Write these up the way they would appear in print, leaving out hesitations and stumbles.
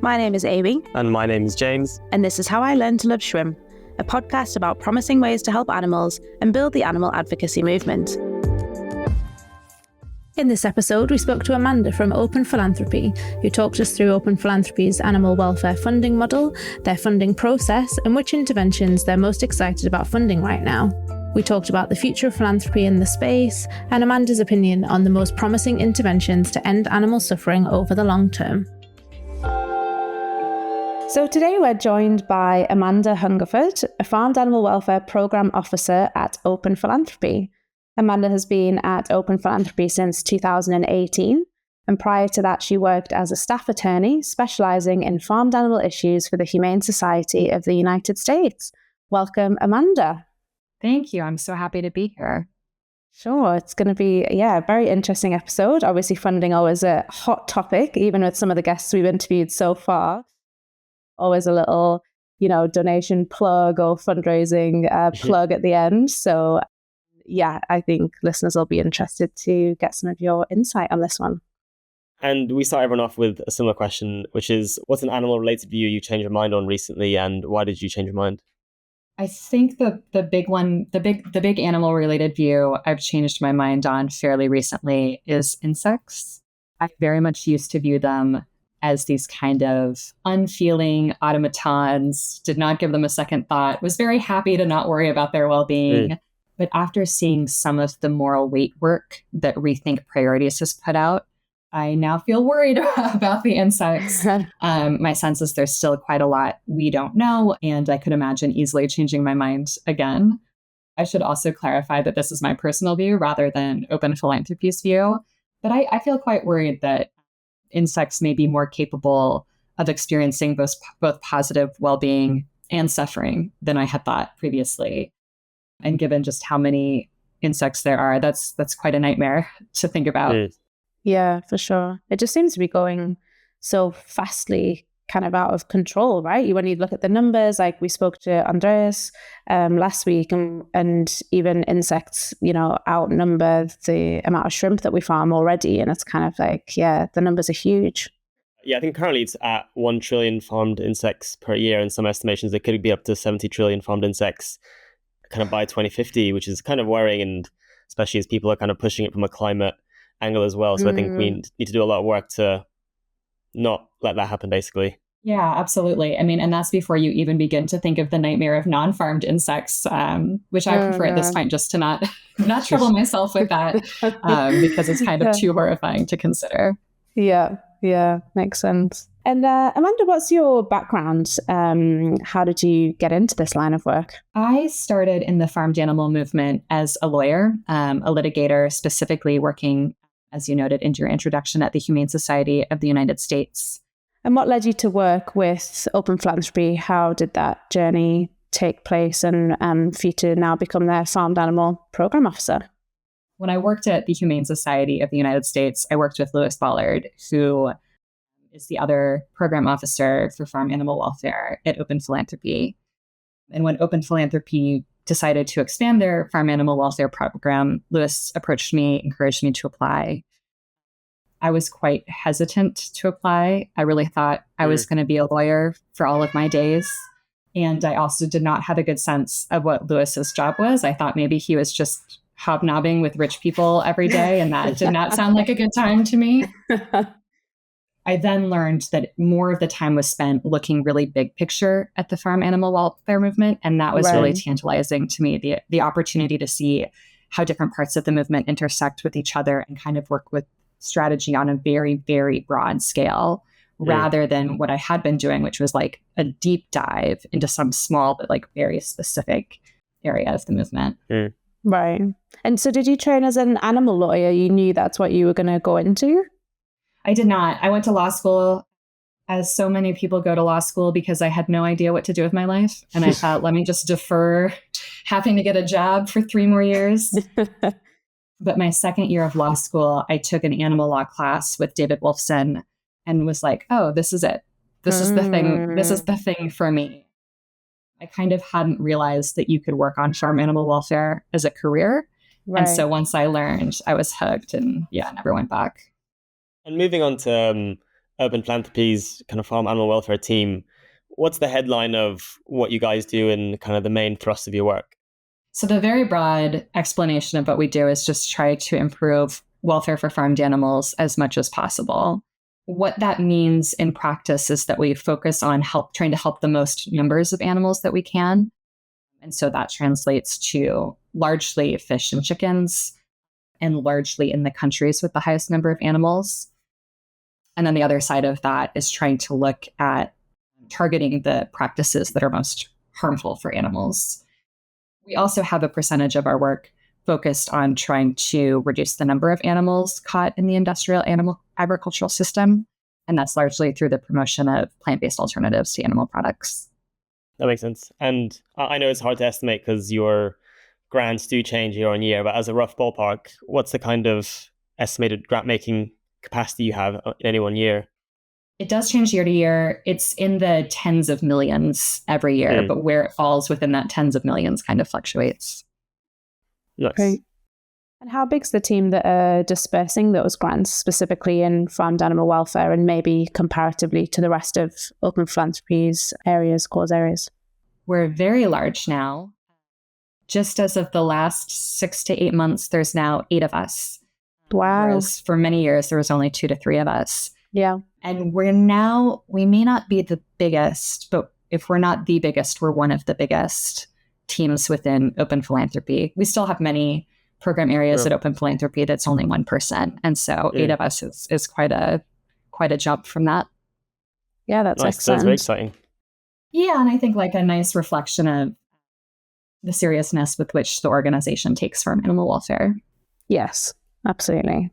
My name is Amy. And my name is James. And this is How I Learned to Love Shrimp, a podcast about promising ways to help animals and build the animal advocacy movement. In this episode, we spoke to Amanda from Open Philanthropy, who talked us through Open Philanthropy's animal welfare funding model, their funding process, and which interventions they're most excited about funding right now. We talked about the future of philanthropy in the space, and Amanda's opinion on the most promising interventions to end animal suffering over the long term. So today we're joined by Amanda Hungerford, a farmed animal welfare program officer at Open Philanthropy. Amanda has been at Open Philanthropy since 2018, and prior to that she worked as a staff attorney specialising in farmed animal issues for the Humane Society of the United States. Welcome, Amanda. Thank you. I'm so happy to be here. Sure. It's going to be, a very interesting episode. Obviously, funding always a hot topic, even with some of the guests we've interviewed so far. Always a little, donation plug or fundraising plug at the end. So I think listeners will be interested to get some of your insight on this one. And we start everyone off with a similar question, which is, what's an animal-related view you changed your mind on recently, and why did you change your mind? I think the big animal-related view I've changed my mind on fairly recently is insects. I very much used to view them as these kind of unfeeling automatons, did not give them a second thought, was very happy to not worry about their well-being. But after seeing some of the moral weight work that Rethink Priorities has put out, I now feel worried about the insects. My sense is there's still quite a lot we don't know, and I could imagine easily changing my mind again. I should also clarify that this is my personal view rather than Open Philanthropy's view. But I feel quite worried that insects may be more capable of experiencing both positive well-being and suffering than I had thought previously. And given just how many insects there are, that's quite a nightmare to think about. Yeah, for sure. It just seems to be going so fastly kind of out of control, right? When you look at the numbers, like we spoke to Andreas last week, and even insects, outnumber the amount of shrimp that we farm already. And it's kind of like, the numbers are huge. Yeah, I think currently it's at 1 trillion farmed insects per year. And some estimations, it could be up to 70 trillion farmed insects kind of by 2050, which is kind of worrying, and especially as people are kind of pushing it from a climate angle as well. So I think we need to do a lot of work to not let that happen, basically. Yeah, absolutely. I mean, and that's before you even begin to think of the nightmare of non-farmed insects, which I prefer at this point just to not trouble myself with that because it's kind of too horrifying to consider. Yeah, makes sense. And Amanda, what's your background? How did you get into this line of work? I started in the farmed animal movement as a lawyer, a litigator, specifically working, as you noted in your introduction, at the Humane Society of the United States. And what led you to work with Open Philanthropy? How did that journey take place, and for you to now become their farmed animal program officer? When I worked at the Humane Society of the United States, I worked with Lewis Ballard, who is the other program officer for farm animal welfare at Open Philanthropy. And when Open Philanthropy decided to expand their farm animal welfare program, Lewis approached me, encouraged me to apply. I was quite hesitant to apply. I really thought I was going to be a lawyer for all of my days. And I also did not have a good sense of what Lewis's job was. I thought maybe he was just hobnobbing with rich people every day, and that did not sound like a good time to me. I then learned that more of the time was spent looking really big picture at the farm animal welfare movement. And that was really tantalizing to me, the opportunity to see how different parts of the movement intersect with each other and kind of work with strategy on a very, very broad scale, rather than what I had been doing, which was like a deep dive into some small but like very specific area of the movement. Right. And so did you train as an animal lawyer? You knew that's what you were going to go into? I did not. I went to law school, as so many people go to law school, because I had no idea what to do with my life. And I thought, let me just defer having to get a job for 3 more years. But my second year of law school, I took an animal law class with David Wolfson and was like, oh, this is it. This is the thing. This is the thing for me. I kind of hadn't realized that you could work on farm animal welfare as a career. Right. And so once I learned, I was hooked and never went back. And moving on to Open Philanthropy's kind of farm animal welfare team. What's the headline of what you guys do and kind of the main thrust of your work? So the very broad explanation of what we do is just try to improve welfare for farmed animals as much as possible. What that means in practice is that we focus on trying to help the most numbers of animals that we can. And so that translates to largely fish and chickens, and largely in the countries with the highest number of animals. And then the other side of that is trying to look at targeting the practices that are most harmful for animals. We also have a percentage of our work focused on trying to reduce the number of animals caught in the industrial animal agricultural system. And that's largely through the promotion of plant-based alternatives to animal products. That makes sense. And I know it's hard to estimate because your grants do change year on year, but as a rough ballpark, what's the kind of estimated grant making capacity you have in any one year? It does change year to year. It's in the tens of millions every year, but where it falls within that tens of millions kind of fluctuates. Nice. Great. And how big's the team that are dispersing those grants specifically in farmed animal welfare and maybe comparatively to the rest of Open Philanthropy's cause areas? We're very large now. Just as of the last 6 to 8 months, there's now 8 of us. Wow. Whereas for many years, there was only 2 to 3 of us. Yeah. And we may not be the biggest, but if we're not the biggest, we're one of the biggest teams within Open Philanthropy. We still have many program areas at Open Philanthropy that's only one person. And so 8 of us is quite a jump from that. Yeah, that's nice. excellent. That's very exciting. Yeah, and I think like a nice reflection of the seriousness with which the organization takes farm animal welfare. Yes, absolutely.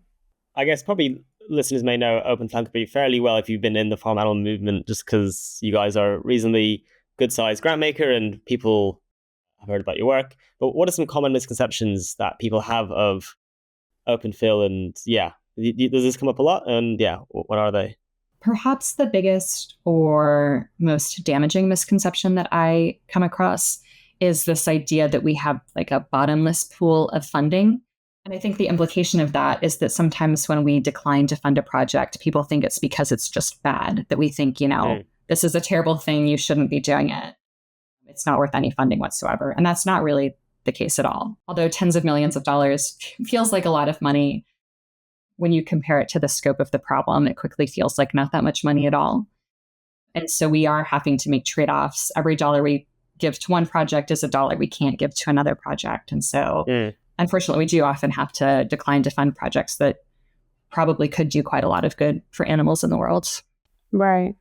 I guess probably listeners may know Open Philanthropy fairly well if you've been in the farm animal movement, just because you guys are a reasonably good-sized grant maker and people have heard about your work. But what are some common misconceptions that people have of OpenPhil? And does this come up a lot? And what are they? Perhaps the biggest or most damaging misconception that I come across is this idea that we have like a bottomless pool of funding. And I think the implication of that is that sometimes when we decline to fund a project, people think it's because it's just bad, that we think, this is a terrible thing, you shouldn't be doing it. It's not worth any funding whatsoever. And that's not really the case at all. Although tens of millions of dollars feels like a lot of money, when you compare it to the scope of the problem, it quickly feels like not that much money at all. And so we are having to make trade-offs. Every dollar we give to one project is a dollar we can't give to another project. And so unfortunately, we do often have to decline to fund projects that probably could do quite a lot of good for animals in the world. Right.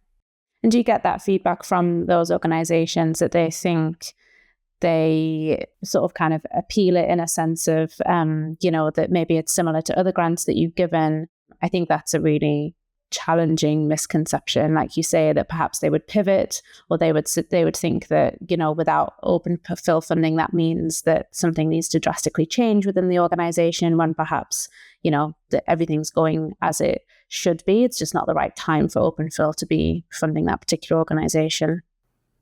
And do you get that feedback from those organizations that they think they sort of kind of appeal it in a sense of, that maybe it's similar to other grants that you've given? I think that's a really challenging misconception, like you say, that perhaps they would pivot, or they would think that without OpenPhil funding, that means that something needs to drastically change within the organization, when perhaps that everything's going as it should be. It's just not the right time for OpenPhil to be funding that particular organization.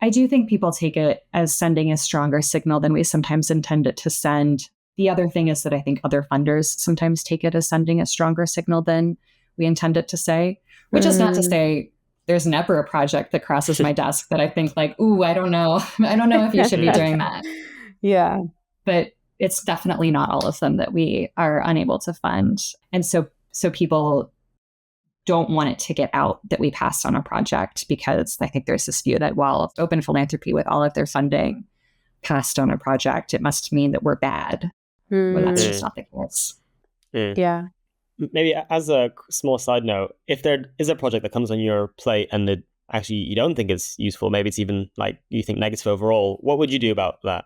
I do think people take it as sending a stronger signal than we sometimes intend it to send. The other thing is that I think other funders sometimes take it as sending a stronger signal than we intend it to say, which is not to say there's never a project that crosses my desk that I think like, ooh, I don't know if you should be doing that. Yeah. But it's definitely not all of them that we are unable to fund. And so people don't want it to get out that we passed on a project, because I think there's this view that, well, Open Philanthropy with all of their funding passed on a project, it must mean that we're bad. Well, that's just not the case. Yeah. Maybe as a small side note, if there is a project that comes on your plate and it actually you don't think it's useful, maybe it's even like you think negative overall, what would you do about that?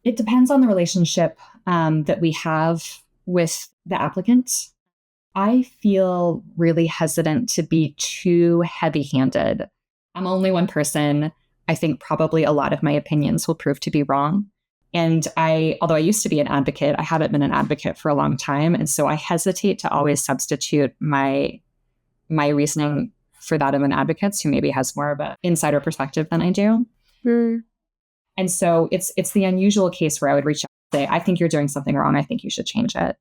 It depends on the relationship that we have with the applicant. I feel really hesitant to be too heavy-handed. I'm only one person. I think probably a lot of my opinions will prove to be wrong. And although I used to be an advocate, I haven't been an advocate for a long time. And so I hesitate to always substitute my reasoning for that of an advocate who maybe has more of an insider perspective than I do. And so it's the unusual case where I would reach out and say, I think you're doing something wrong. I think you should change it.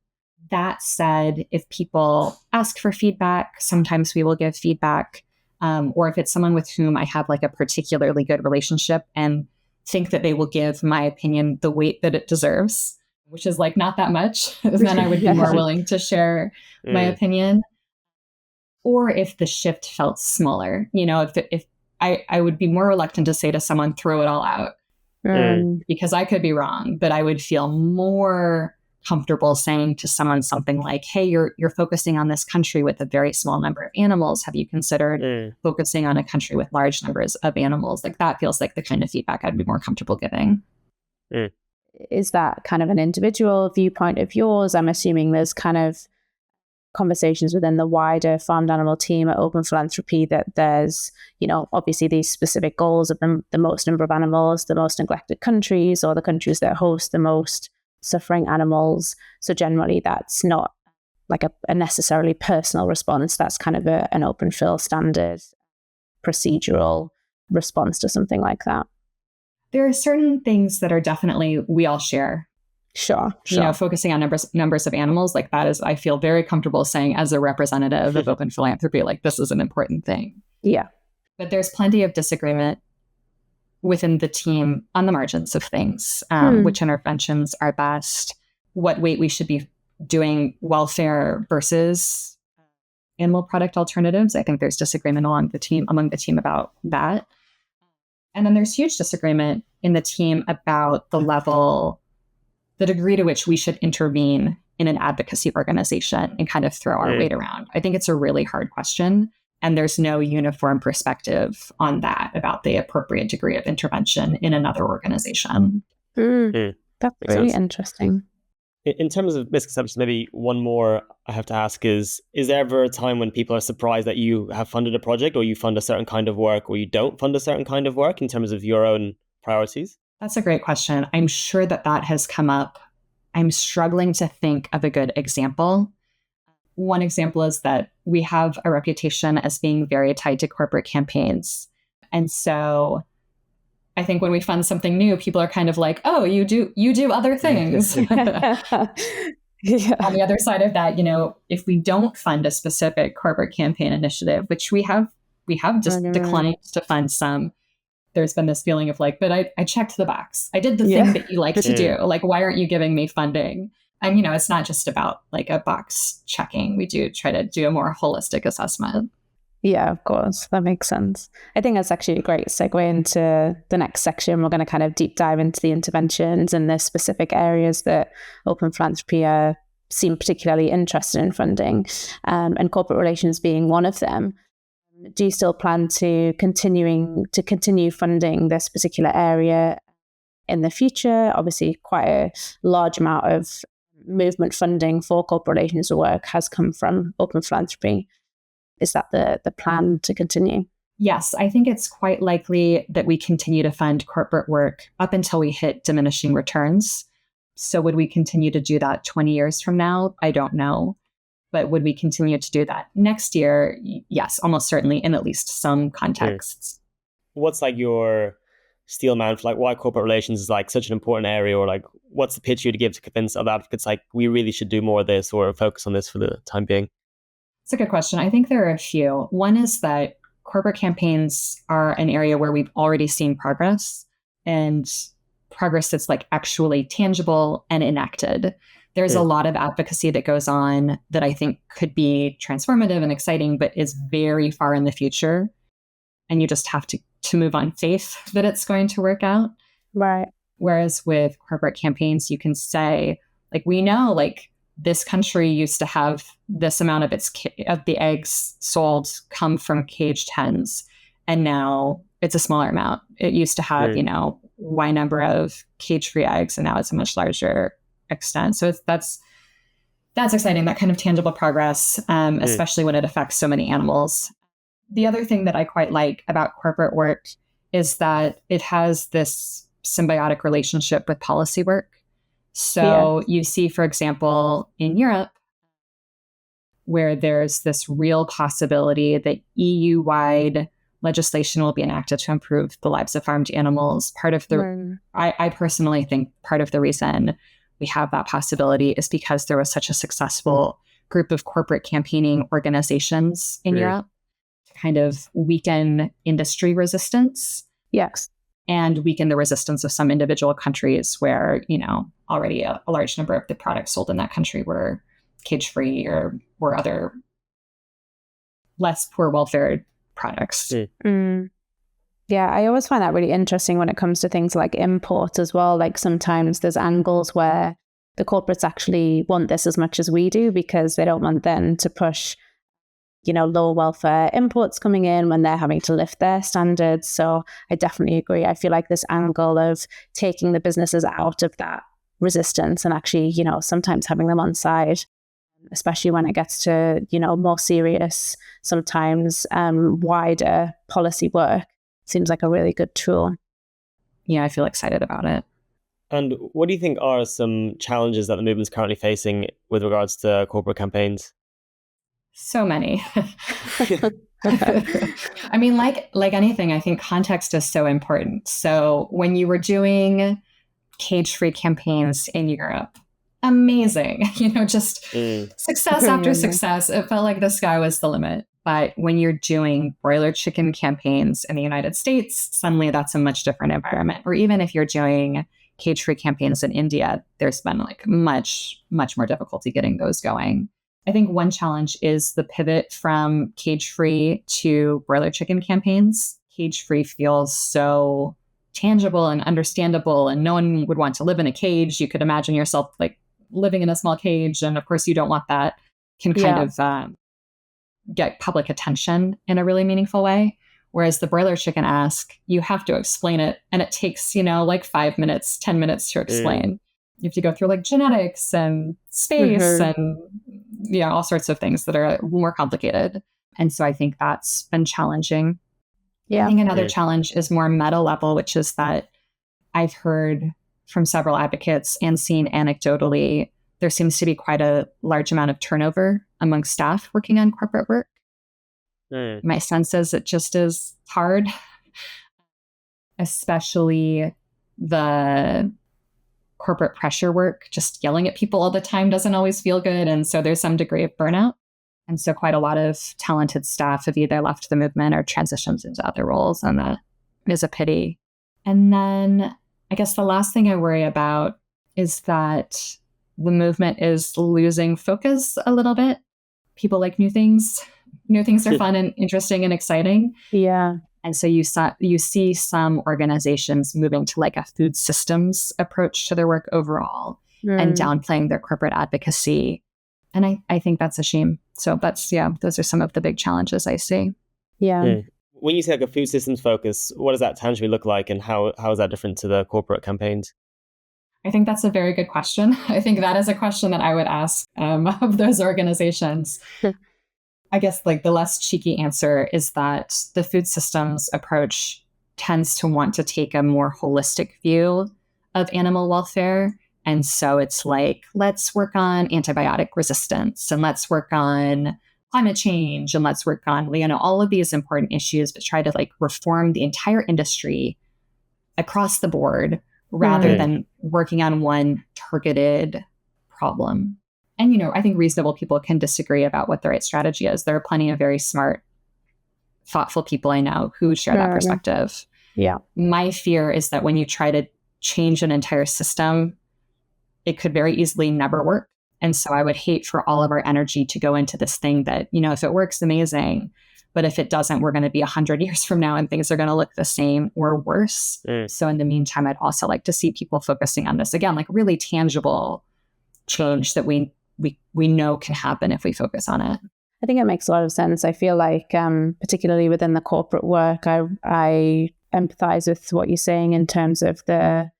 That said, if people ask for feedback, sometimes we will give feedback. Or if it's someone with whom I have like a particularly good relationship and think that they will give my opinion the weight that it deserves, which is like not that much, then I would be more willing to share my opinion. Or if the shift felt smaller, if I would be more reluctant to say to someone, throw it all out, because I could be wrong, but I would feel more comfortable saying to someone something like, hey, you're focusing on this country with a very small number of animals. Have you considered focusing on a country with large numbers of animals? Like that feels like the kind of feedback I'd be more comfortable giving. Is that kind of an individual viewpoint of yours? I'm assuming there's kind of conversations within the wider farmed animal team at Open Philanthropy that there's, obviously these specific goals of the most number of animals, the most neglected countries, or the countries that host the most suffering animals. So generally that's not like a necessarily personal response. That's kind of an OpenPhil standard procedural response to something like that. There are certain things that are definitely we all share. Sure. Focusing on numbers of animals, like that is, I feel very comfortable saying as a representative of Open Philanthropy, like this is an important thing. Yeah. But there's plenty of disagreement within the team on the margins of things, which interventions are best, what weight we should be doing welfare versus animal product alternatives. I think there's disagreement among the team about that. And then there's huge disagreement in the team about the degree to which we should intervene in an advocacy organization and kind of throw our weight around. I think it's a really hard question. And there's no uniform perspective on that about the appropriate degree of intervention in another organization. That's really interesting. In terms of misconceptions, maybe one more I have to ask is there ever a time when people are surprised that you have funded a project or you fund a certain kind of work or you don't fund a certain kind of work in terms of your own priorities? That's a great question. I'm sure that has come up. I'm struggling to think of a good example. One example is that we have a reputation as being very tied to corporate campaigns. And so I think when we fund something new, people are kind of like, oh, you do other things. Yeah. On the other side of that, if we don't fund a specific corporate campaign initiative, which we have just declined to fund some, there's been this feeling of like, but I checked the box. I did the thing that you like to do. Like, why aren't you giving me funding? And, it's not just about like a box checking. We do try to do a more holistic assessment. Yeah, of course. That makes sense. I think that's actually a great segue into the next section. We're going to kind of deep dive into the interventions and the specific areas that Open Philanthropy seem particularly interested in funding, and corporate relations being one of them. Do you still plan to continue funding this particular area in the future? Obviously, quite a large amount of movement funding for corporate relations work has come from Open Philanthropy. Is that the plan to continue? Yes, I think it's quite likely that we continue to fund corporate work up until we hit diminishing returns. So would we continue to do that 20 years from now? I don't know. But would we continue to do that next year? Yes, almost certainly, in at least some contexts. What's like your steel man for like why corporate relations is like such an important area, or like what's the pitch you'd give to convince other advocates like we really should do more of this or focus on this for the time being? It's a good question. I think there are a few. One is that corporate campaigns are an area where we've already seen progress, and progress that's like actually tangible and enacted. There's a lot of advocacy that goes on that I think could be transformative and exciting, but is very far in the future. And you just have to move on faith that it's going to work out. Right. Whereas with corporate campaigns, you can say, like, we know, like, this country used to have this amount of of the eggs sold come from caged hens, and now it's a smaller amount. It used to have, Y number of cage-free eggs, and now it's a much larger extent. So that's exciting, that kind of tangible progress, especially when it affects so many animals. The other thing that I quite like about corporate work is that it has this symbiotic relationship with policy work. So you see, for example, in Europe, where there's this real possibility that EU-wide legislation will be enacted to improve the lives of farmed animals. Part of the, I personally think part of the reason we have that possibility is because there was such a successful group of corporate campaigning organizations in Europe to kind of weaken industry resistance. Yes. And weaken the resistance of some individual countries where, already a large number of the products sold in that country were cage-free or were other less poor welfare products. Yeah, I always find that really interesting when it comes to things like imports as well. Like sometimes there's angles where the corporates actually want this as much as we do because they don't want them to push, lower welfare imports coming in when they're having to lift their standards. So I definitely agree. I feel like this angle of taking the businesses out of that resistance and actually, sometimes having them on side, especially when it gets to, more serious, sometimes wider policy work, seems like a really good tool. Yeah, I feel excited about it. And what do you think are some challenges that the movement's currently facing with regards to corporate campaigns? So many. I mean, like anything, I think context is so important. So when you were doing cage-free campaigns in Europe, amazing, just success after success. It felt like the sky was the limit. But when you're doing broiler chicken campaigns in the United States, suddenly that's a much different environment. Or even if you're doing cage-free campaigns in India, there's been like much, much more difficulty getting those going. I think one challenge is the pivot from cage-free to broiler chicken campaigns. Cage-free feels so tangible and understandable, and no one would want to live in a cage. You could imagine yourself like living in a small cage, and of course you don't want that. Can kind of get public attention in a really meaningful way. Whereas the broiler chicken ask, you have to explain it, and it takes, like 5 minutes, 10 minutes to explain. You have to go through like genetics and space and all sorts of things that are more complicated. And so I think that's been challenging. I think another challenge is more meta level, which is that I've heard from several advocates and seen anecdotally, there seems to be quite a large amount of turnover among staff working on corporate work. My sense is it just is hard, especially the corporate pressure work. Just yelling at people all the time doesn't always feel good. And so there's some degree of burnout. And so quite a lot of talented staff have either left the movement or transitioned into other roles. And that is a pity. And then I guess the last thing I worry about is that the movement is losing focus a little bit. People like new things. New things are fun and interesting and exciting. Yeah. And so you see some organizations moving to like a food systems approach to their work overall and downplaying their corporate advocacy. And I think that's a shame. So those are some of the big challenges I see. Yeah. When you say like a food systems focus, what does that tangibly look like, and how is that different to the corporate campaigns? I think that's a very good question. I think that is a question that I would ask of those organizations. I guess like the less cheeky answer is that the food systems approach tends to want to take a more holistic view of animal welfare. And so it's like, let's work on antibiotic resistance, and let's work on climate change, and let's work on, all of these important issues, but try to like reform the entire industry across the board rather than working on one targeted problem. And, I think reasonable people can disagree about what the right strategy is. There are plenty of very smart, thoughtful people I know who share that perspective. Yeah. My fear is that when you try to change an entire system, it could very easily never work. And so I would hate for all of our energy to go into this thing that, if it works, amazing. But if it doesn't, we're going to be 100 years from now and things are going to look the same or worse. So in the meantime, I'd also like to see people focusing on this, again, like really tangible change that we know can happen if we focus on it. I think it makes a lot of sense. I feel like, particularly within the corporate work, I empathize with what you're saying in terms of the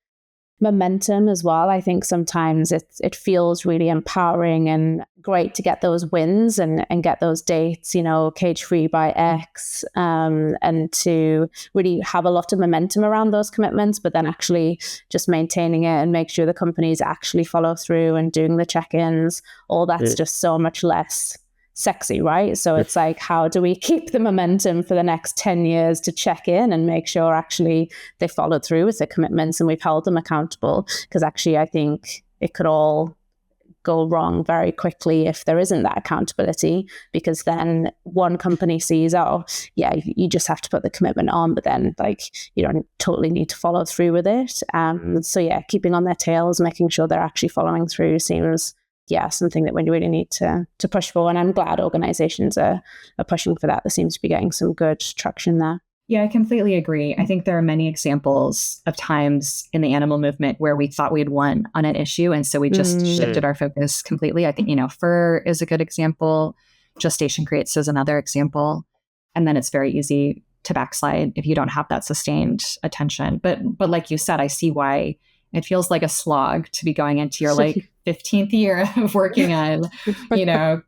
momentum as well. I think sometimes it feels really empowering and great to get those wins and get those dates, cage free by X, and to really have a lot of momentum around those commitments, but then actually just maintaining it and make sure the companies actually follow through and doing the check-ins. All that's just so much less sexy, right? So it's like, how do we keep the momentum for the next 10 years to check in and make sure actually they followed through with the commitments and we've held them accountable? Because actually, I think it could all go wrong very quickly if there isn't that accountability, because then one company sees, oh yeah, you just have to put the commitment on, but then like you don't totally need to follow through with it. So yeah, keeping on their tails, making sure they're actually following through seems something that we really need to push for, and I'm glad organizations are pushing for that. There seems to be getting some good traction there. Yeah, I completely agree. I think there are many examples of times in the animal movement where we thought we had won on an issue, and so we just shifted our focus completely. I think, fur is a good example. Gestation crates is another example. And then it's very easy to backslide if you don't have that sustained attention. But like you said, I see why it feels like a slog to be going into your like 15th year of working on,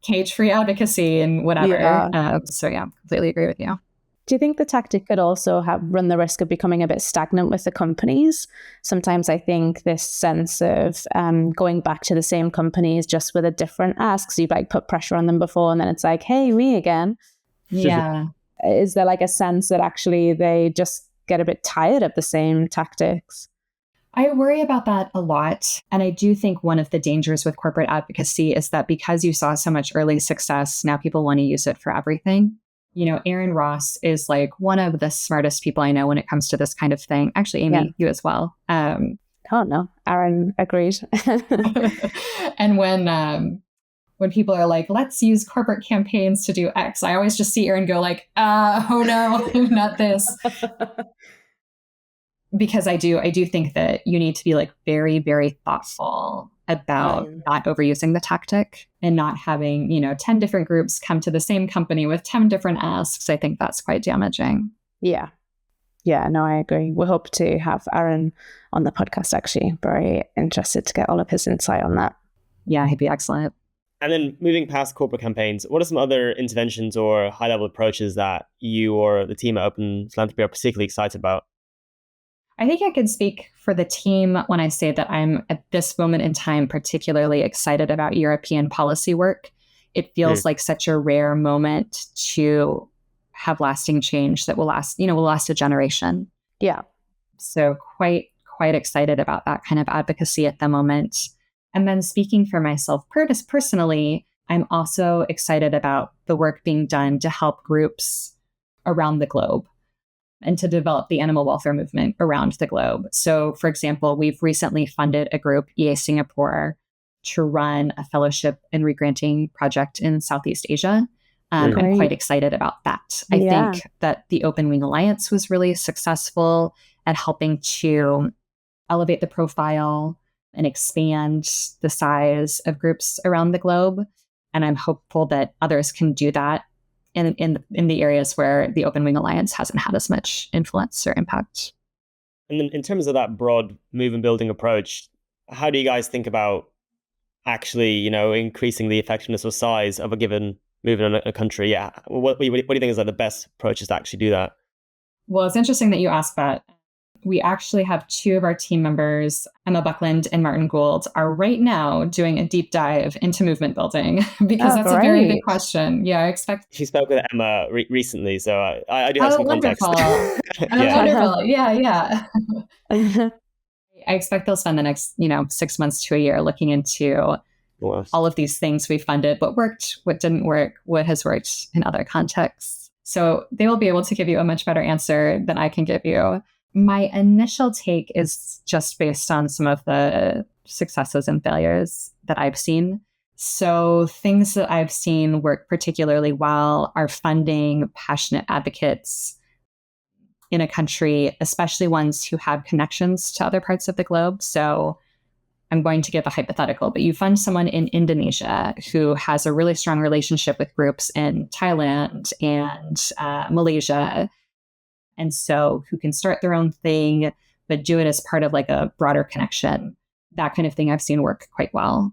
cage-free advocacy and whatever. So yeah, completely agree with you. Do you think the tactic could also run the risk of becoming a bit stagnant with the companies? Sometimes I think this sense of going back to the same companies just with a different ask. So you've like put pressure on them before, and then it's like, hey, me again. Yeah. Is there like a sense that actually they just get a bit tired of the same tactics? I worry about that a lot. And I do think one of the dangers with corporate advocacy is that because you saw so much early success, now people want to use it for everything. Aaron Ross is like one of the smartest people I know when it comes to this kind of thing. Actually, Amy, you as well. Oh, no. Aaron agreed. And when people are like, let's use corporate campaigns to do X, I always just see Aaron go like, oh no, not this. Because I do think that you need to be like very, very thoughtful about not overusing the tactic and not having, 10 different groups come to the same company with 10 different asks. I think that's quite damaging. Yeah. Yeah, no, I agree. We hope to have Aaron on the podcast, actually. Very interested to get all of his insight on that. Yeah, he'd be excellent. And then moving past corporate campaigns, what are some other interventions or high-level approaches that you or the team at Open Philanthropy are particularly excited about? I think I can speak for the team when I say that I'm at this moment in time particularly excited about European policy work. It feels like such a rare moment to have lasting change that will last a generation. Yeah. So quite excited about that kind of advocacy at the moment. And then speaking for myself personally, I'm also excited about the work being done to help groups around the globe and to develop the animal welfare movement around the globe. So, for example, we've recently funded a group, EA Singapore, to run a fellowship and regranting project in Southeast Asia. I'm quite excited about that. I think that the Open Wing Alliance was really successful at helping to elevate the profile and expand the size of groups around the globe. And I'm hopeful that others can do that in the areas where the Open Wing Alliance hasn't had as much influence or impact. And then in terms of that broad movement building approach, how do you guys think about actually, increasing the effectiveness or size of a given movement in a country? Yeah. What do you think is like the best approaches to actually do that? Well, it's interesting that you asked that. We actually have two of our team members, Emma Buckland and Martin Gould, are right now doing a deep dive into movement building because that's a very big question. Yeah, I expect... She spoke with Emma recently, so I do have some context. Wonderful. Yeah. I expect they'll spend the next, 6 months to a year looking into all of these things we funded, what worked, what didn't work, what has worked in other contexts. So they will be able to give you a much better answer than I can give you. My initial take is just based on some of the successes and failures that I've seen. So things that I've seen work particularly well are funding passionate advocates in a country, especially ones who have connections to other parts of the globe. So I'm going to give a hypothetical, but you fund someone in Indonesia who has a really strong relationship with groups in Thailand and Malaysia. And so who can start their own thing, but do it as part of like a broader connection. That kind of thing I've seen work quite well.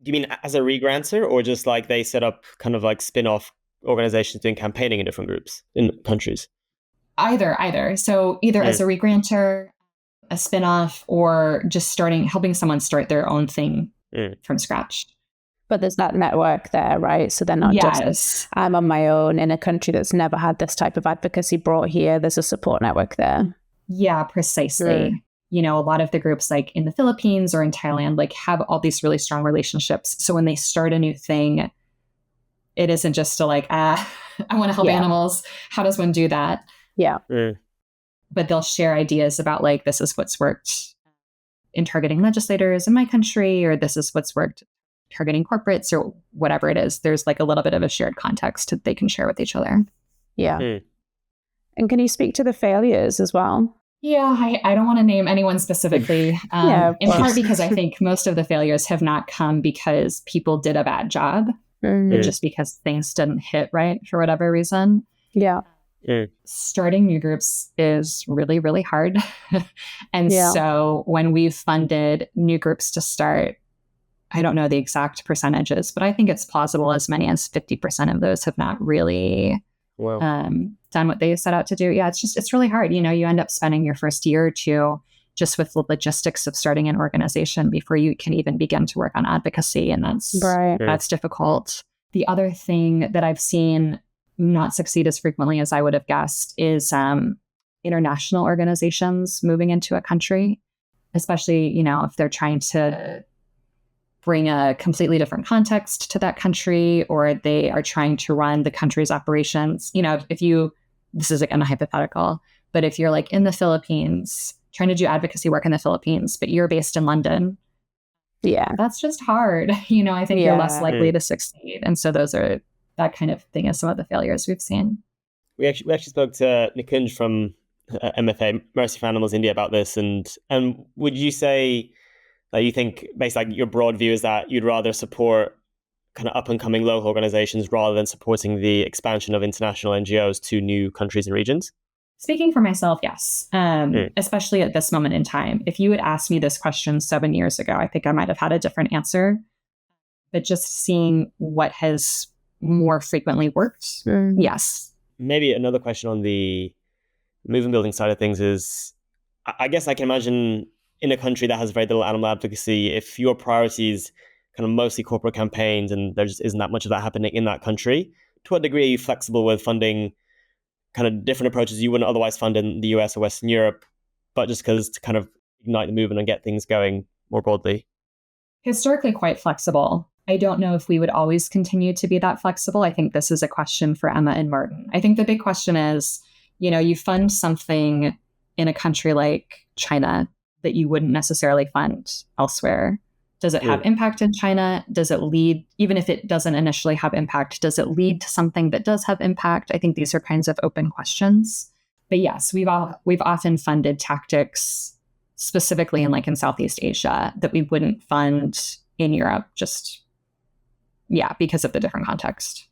Do you mean as a regranter, or just like they set up kind of like spin-off organizations doing campaigning in different groups in countries? Either. So either as a regranter, a spin-off, or just helping someone start their own thing from scratch. But there's that network there, right? So they're not just, I'm on my own in a country that's never had this type of advocacy brought here. There's a support network there. Yeah, precisely. a lot of the groups like in the Philippines or in Thailand, like have all these really strong relationships. So when they start a new thing, it isn't just to like, I want to help animals. How does one do that? Yeah. But they'll share ideas about like, this is what's worked in targeting legislators in my country, or this is what's worked targeting corporates, or whatever it is. There's like a little bit of a shared context that they can share with each other. Yeah. And can you speak to the failures as well? Yeah, I don't want to name anyone specifically, in part because I think most of the failures have not come because people did a bad job, but just because things didn't hit right for whatever reason. Yeah. Starting new groups is really, really hard. And so when we've funded new groups to start, I don't know the exact percentages, but I think it's plausible as many as 50% of those have not really done what they set out to do. Yeah, it's really hard. You end up spending your first year or two just with the logistics of starting an organization before you can even begin to work on advocacy. And that's difficult. The other thing that I've seen not succeed as frequently as I would have guessed is international organizations moving into a country, especially, if they're trying to bring a completely different context to that country, or they are trying to run the country's operations. This is again a hypothetical, but if you're like in the Philippines, trying to do advocacy work in the Philippines, but you're based in London, that's just hard. I think you're less likely to succeed. And so that kind of thing is some of the failures we've seen. We actually spoke to Nikunj from MFA, Mercy for Animals India, about this. And would you say that you think, basically, like your broad view is that you'd rather support kind of up and coming local organizations rather than supporting the expansion of international NGOs to new countries and regions? Speaking for myself, yes. Especially at this moment in time. If you had asked me this question 7 years ago, I think I might have had a different answer. But just seeing what has more frequently worked, yes. Maybe another question on the movement building side of things is, I guess I can imagine in a country that has very little animal advocacy, if your priorities kind of mostly corporate campaigns and there just isn't that much of that happening in that country, to what degree are you flexible with funding kind of different approaches you wouldn't otherwise fund in the US or Western Europe, but just because to kind of ignite the movement and get things going more broadly? Historically quite flexible. I don't know if we would always continue to be that flexible. I think this is a question for Emma and Martin. I think the big question is, you fund something in a country like China that you wouldn't necessarily fund elsewhere. Does it have impact in China? Does it lead, even if it doesn't initially have impact, does it lead to something that does have impact? I think these are kinds of open questions. But yes, we've often funded tactics specifically in Southeast Asia that we wouldn't fund in Europe, because of the different context.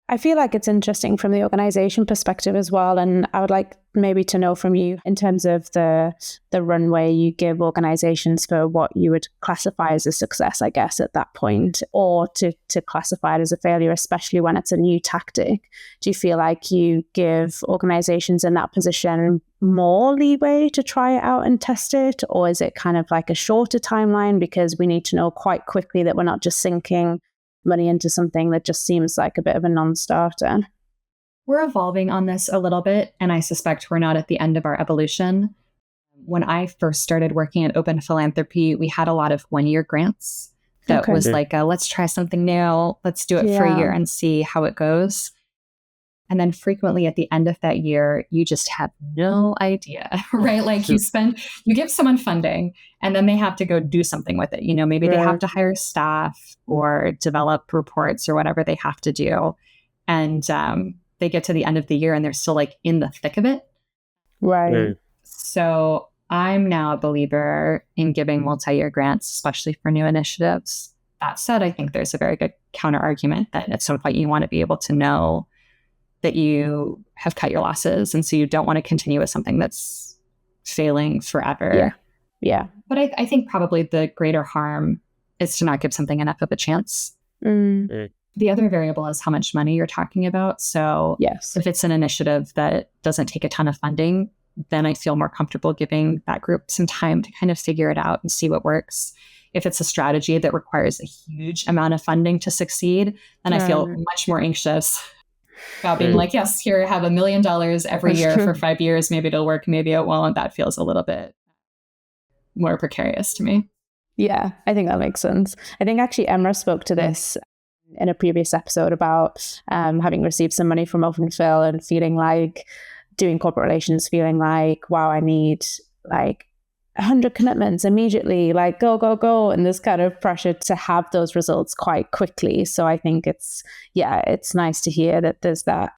I feel like it's interesting from the organization perspective as well. And I would like maybe to know from you in terms of the runway you give organizations for what you would classify as a success, I guess, at that point, or to classify it as a failure, especially when it's a new tactic. Do you feel like you give organizations in that position more leeway to try it out and test it? Or is it kind of like a shorter timeline because we need to know quite quickly that we're not just sinking money into something that just seems like a bit of a non-starter? We're evolving on this a little bit, and I suspect we're not at the end of our evolution. When I first started working at Open Philanthropy, we had a lot of one-year grants that was like, let's try something new. Let's do it for a year and see how it goes. And then frequently at the end of that year, you just have no idea, right? Like you give someone funding and then they have to go do something with it. Maybe they have to hire staff or develop reports or whatever they have to do. And they get to the end of the year and they're still like in the thick of it. Right. So I'm now a believer in giving multi-year grants, especially for new initiatives. That said, I think there's a very good counter argument that at some point you want to be able to know that you have cut your losses. And so you don't want to continue with something that's failing forever. Yeah. But I think probably the greater harm is to not give something enough of a chance. The other variable is how much money you're talking about. So if it's an initiative that doesn't take a ton of funding, then I feel more comfortable giving that group some time to kind of figure it out and see what works. If it's a strategy that requires a huge amount of funding to succeed, then I feel much more anxious about being like, yes, here, have $1 million every year for 5 years. Maybe it'll work, maybe it won't. That feels a little bit more precarious to me. Yeah, I think that makes sense. I think actually Emma spoke to this in a previous episode about having received some money from OpenPhil and feeling like doing corporate relations, feeling like, wow, I need like 100 commitments immediately, like go, go, go. And this kind of pressure to have those results quite quickly. So I think it's nice to hear that there's that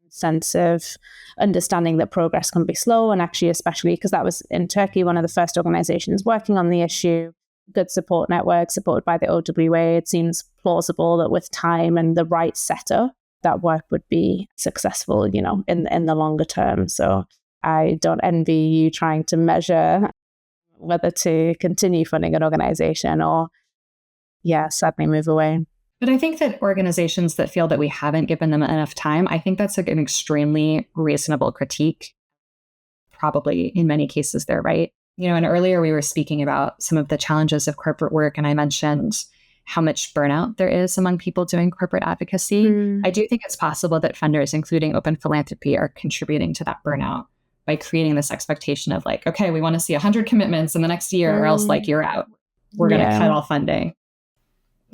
sense of understanding that progress can be slow. And actually, especially because that was in Turkey, one of the first organizations working on the issue, good support network supported by the OWA. It seems plausible that with time and the right setup, that work would be successful, in the longer term. So I don't envy you trying to measure whether to continue funding an organization or, sadly move away. But I think that organizations that feel that we haven't given them enough time, I think that's an extremely reasonable critique. Probably in many cases, they're right. And earlier we were speaking about some of the challenges of corporate work, and I mentioned how much burnout there is among people doing corporate advocacy. I do think it's possible that funders, including Open Philanthropy, are contributing to that burnout by creating this expectation of like, okay, we want to see 100 commitments in the next year or else like you're out. We're going to cut all funding.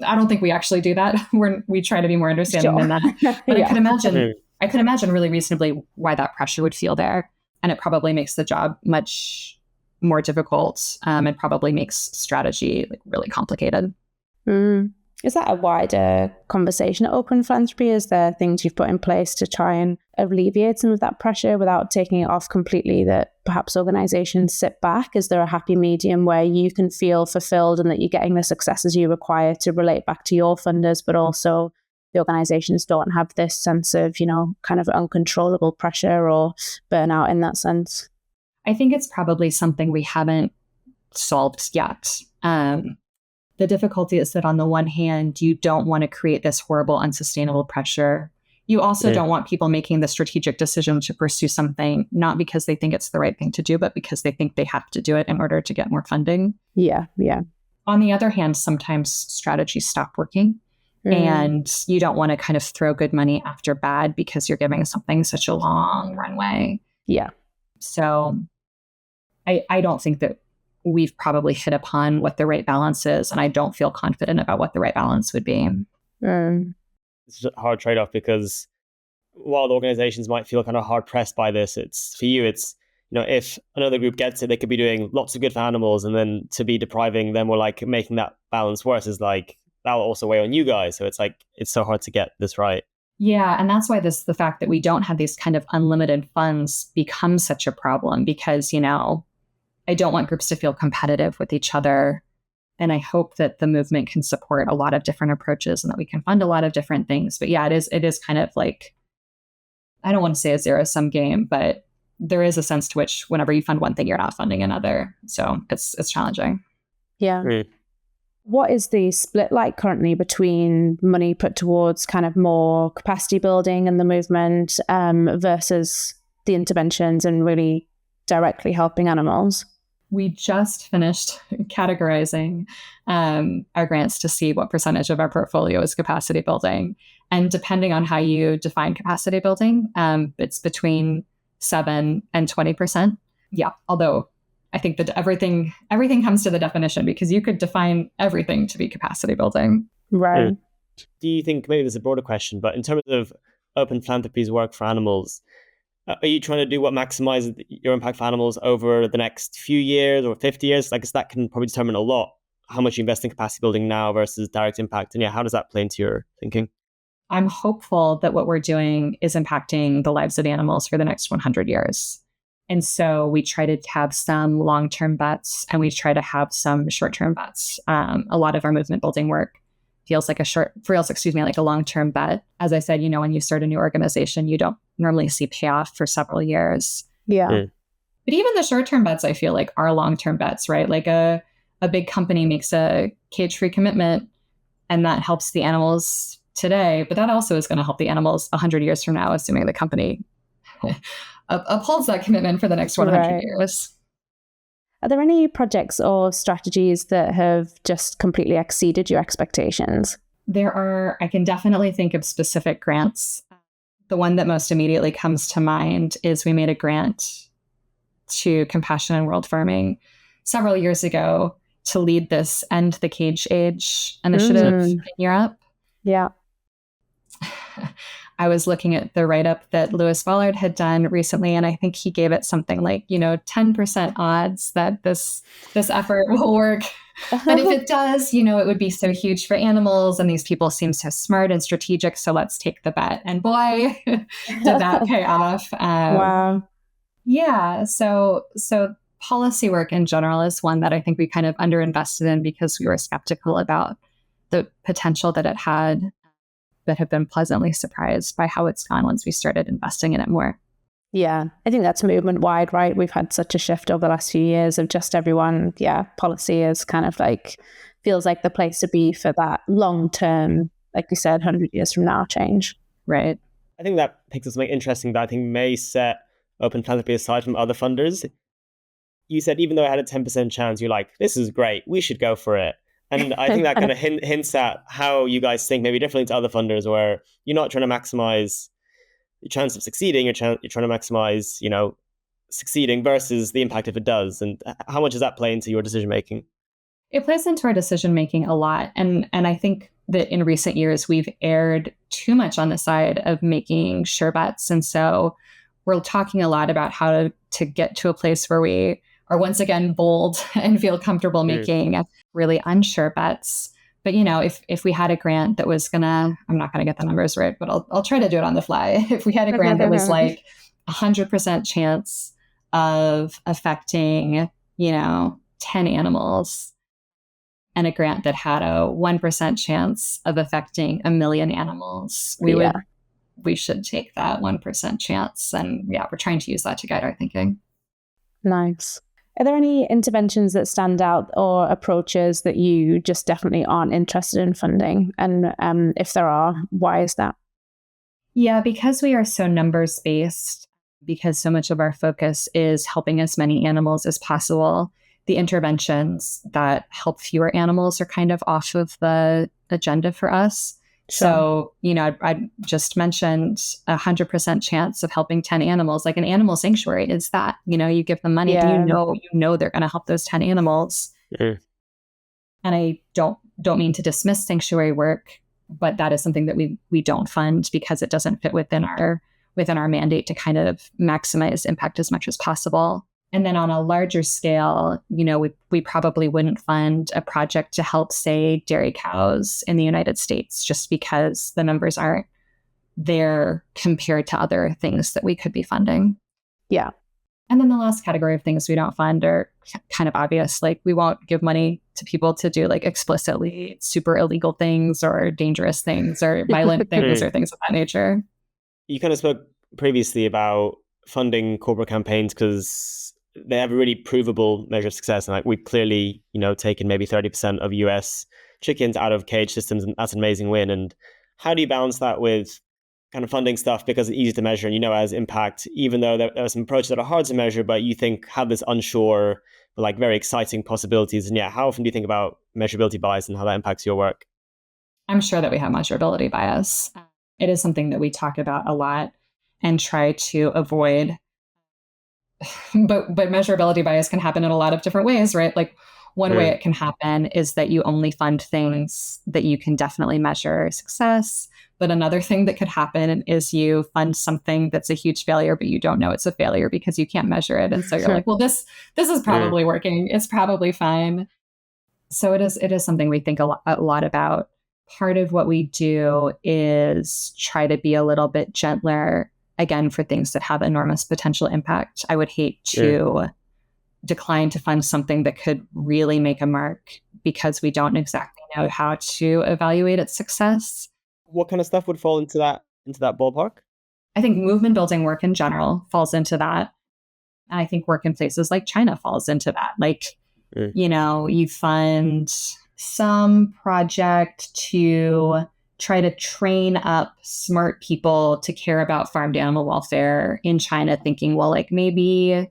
I don't think we actually do that. We try to be more understanding than that. But I could imagine really reasonably why that pressure would feel there. And it probably makes the job much more difficult and probably makes strategy like really complicated. Is that a wider conversation at Open Philanthropy? Is there things you've put in place to try and alleviate some of that pressure without taking it off completely, that perhaps organizations sit back? Is there a happy medium where you can feel fulfilled and that you're getting the successes you require to relate back to your funders, but also the organizations don't have this sense of, kind of uncontrollable pressure or burnout in that sense? I think it's probably something we haven't solved yet. The difficulty is that on the one hand, you don't want to create this horrible, unsustainable pressure. You also don't want people making the strategic decision to pursue something, not because they think it's the right thing to do, but because they think they have to do it in order to get more funding. Yeah. On the other hand, sometimes strategies stop working and you don't want to kind of throw good money after bad because you're giving something such a long runway. Yeah. So I don't think that we've probably hit upon what the right balance is, and I don't feel confident about what the right balance would be. It's a hard trade-off because while the organizations might feel kind of hard-pressed by this, it's for you, it's, if another group gets it, they could be doing lots of good for animals, and then to be depriving them or like making that balance worse is like, that will also weigh on you guys. So it's like, it's so hard to get this right. Yeah, and that's why the fact that we don't have these kind of unlimited funds becomes such a problem because, I don't want groups to feel competitive with each other. And I hope that the movement can support a lot of different approaches and that we can fund a lot of different things. But yeah, it is kind of like, I don't want to say a zero-sum game, but there is a sense to which whenever you fund one thing, you're not funding another. So it's challenging. Yeah. What is the split like currently between money put towards kind of more capacity building and the movement versus the interventions and really directly helping animals? We just finished categorizing our grants to see what percentage of our portfolio is capacity building. And depending on how you define capacity building, it's between 7 and 20%. Yeah, although I think that everything comes to the definition because you could define everything to be capacity building. Right. Do you think, maybe there's a broader question, but in terms of Open Philanthropy's work for animals, are you trying to do what maximizes your impact for animals over the next few years or 50 years? I guess that can probably determine a lot how much you invest in capacity building now versus direct impact. And how does that play into your thinking? I'm hopeful that what we're doing is impacting the lives of animals for the next 100 years. And so we try to have some long-term bets and we try to have some short-term bets. A lot of our movement building work feels like a long-term bet. As I said, when you start a new organization, you don't normally see payoff for several years. Yeah. But even the short-term bets, I feel like are long-term bets, right? Like a big company makes a cage-free commitment and that helps the animals today, but that also is going to help the animals 100 years from now, assuming the company upholds that commitment for the next 100 years. Are there any projects or strategies that have just completely exceeded your expectations? There are. I can definitely think of specific grants. The one that most immediately comes to mind is we made a grant to Compassion in World Farming several years ago to lead this End the Cage Age initiative in Europe. Yeah. I was looking at the write-up that Lewis Ballard had done recently, and I think he gave it something like, 10% odds that this effort will work. And if it does, it would be so huge for animals, and these people seem so smart and strategic, so let's take the bet. And boy, did that pay off. Wow. Yeah. So policy work in general is one that I think we kind of underinvested in because we were skeptical about the potential that it had, but have been pleasantly surprised by how it's gone once we started investing in it more. Yeah, I think that's movement wide, right? We've had such a shift over the last few years of just everyone, policy is kind of like, feels like the place to be for that long term, like you said, 100 years from now change. Right. I think that picks up something interesting that I think may set Open Philanthropy aside from other funders. You said even though I had a 10% chance, you're like, this is great, we should go for it. And I think that kind of hints at how you guys think maybe differently to other funders, where you're not trying to maximize your chance of succeeding, you're trying to maximize, succeeding versus the impact if it does. And how much does that play into your decision making? It plays into our decision making a lot. And I think that in recent years, we've erred too much on the side of making sure bets. And so we're talking a lot about how to get to a place where we are once again bold and feel comfortable making really unsure bets. But, if we had a grant that was I'm not going to get the numbers right, but I'll try to do it on the fly. If we had a grant that was like 100% chance of affecting, 10 animals, and a grant that had a 1% chance of affecting 1 million animals, we should take that 1% chance. And we're trying to use that to guide our thinking. Nice. Are there any interventions that stand out or approaches that you just definitely aren't interested in funding? And if there are, why is that? Yeah, because we are so numbers based, because so much of our focus is helping as many animals as possible, the interventions that help fewer animals are kind of off of the agenda for us. Sure. So, I just mentioned 100% chance of helping 10 animals. Like an animal sanctuary is that, you give them money, and you know they're going to help those 10 animals. And I don't mean to dismiss sanctuary work, but that is something that we don't fund because it doesn't fit within our mandate to kind of maximize impact as much as possible. And then on a larger scale, we probably wouldn't fund a project to help, say, dairy cows in the United States, just because the numbers aren't there compared to other things that we could be funding. Yeah. And then the last category of things we don't fund are kind of obvious. Like we won't give money to people to do like explicitly super illegal things or dangerous things or violent things or things of that nature. You kind of spoke previously about funding corporate campaigns because they have a really provable measure of success. And like we've clearly, taken maybe 30% of US chickens out of cage systems, and that's an amazing win. And how do you balance that with kind of funding stuff because it's easy to measure and has impact, even though there are some approaches that are hard to measure, but you think have this unsure, but like very exciting possibilities. And how often do you think about measurability bias and how that impacts your work? I'm sure that we have measurability bias. It is something that we talk about a lot and try to avoid. But measurability bias can happen in a lot of different ways, right? Like one way it can happen is that you only fund things that you can definitely measure success. But another thing that could happen is you fund something that's a huge failure, but you don't know it's a failure because you can't measure it. And so you're like, well, this is probably working. It's probably fine. So it is something we think a lot about. Part of what we do is try to be a little bit gentler, again, for things that have enormous potential impact. I would hate to decline to fund something that could really make a mark because we don't exactly know how to evaluate its success. What kind of stuff would fall into that ballpark? I think movement building work in general falls into that. And I think work in places like China falls into that. Like, you fund some project to try to train up smart people to care about farmed animal welfare in China, thinking, well, like maybe